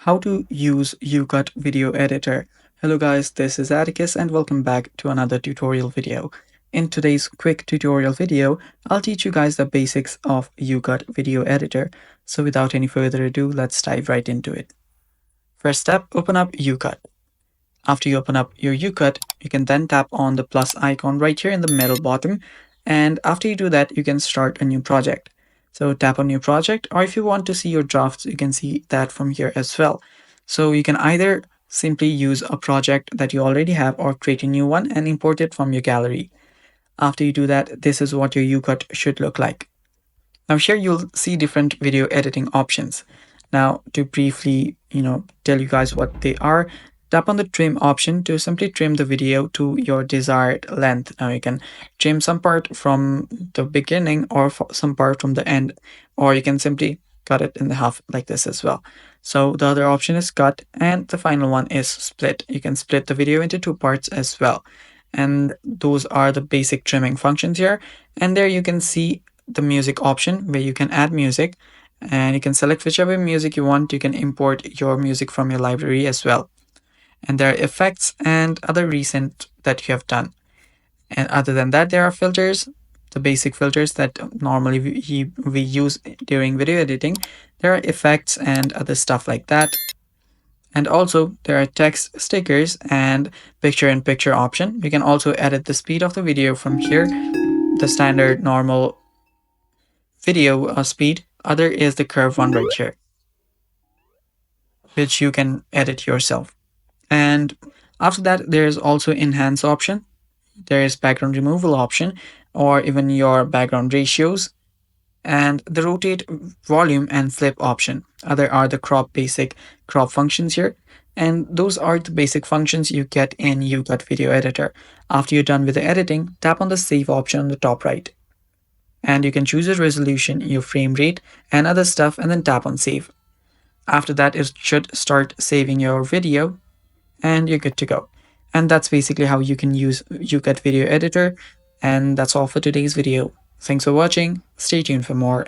How to use YouCut Video Editor. Hello guys, this is Atticus and welcome back to another tutorial video. In today's quick tutorial video, I'll teach you guys the basics of YouCut Video Editor. So without any further ado, let's dive right into it. First step, open up YouCut. After you open up your YouCut, you can then tap on the plus icon right here in the middle bottom. And after you do that, you can start a new project. So tap on new project, or if you want to see your drafts, you can see that from here as well. So you can either simply use a project that you already have or create a new one and import it from your gallery. After you do that, this is what your YouCut should look like. Now here you'll see different video editing options. Now to briefly, tell you guys what they are, tap on the trim option to simply trim the video to your desired length. Now you can trim some part from the beginning or some part from the end, or you can simply cut it in half like this as well. So the other option is cut, and the final one is split. You can split the video into two parts as well. And those are the basic trimming functions here. And there you can see the music option where you can add music, and you can select whichever music you want. You can import your music from your library as well. And there are effects and other recent that you have done. And other than that, there are filters, the basic filters that normally we use during video editing. There are effects and other stuff like that. And also there are text stickers and picture-in-picture option. You can also edit the speed of the video from here, the standard normal video speed. Other is the curve one right here, which you can edit yourself. And after that, there is also enhance option. There is background removal option, or even your background ratios, and the rotate, volume, and flip option. Other are the basic crop functions here. And those are the basic functions you get in YouCut Video Editor. After you're done with the editing, tap on the save option on the top right. And you can choose your resolution, your frame rate, and other stuff, and then tap on save. After that, it should start saving your video, and you're good to go. And that's basically how you can use YouCut Video Editor. And that's all for today's video. Thanks for watching. Stay tuned for more.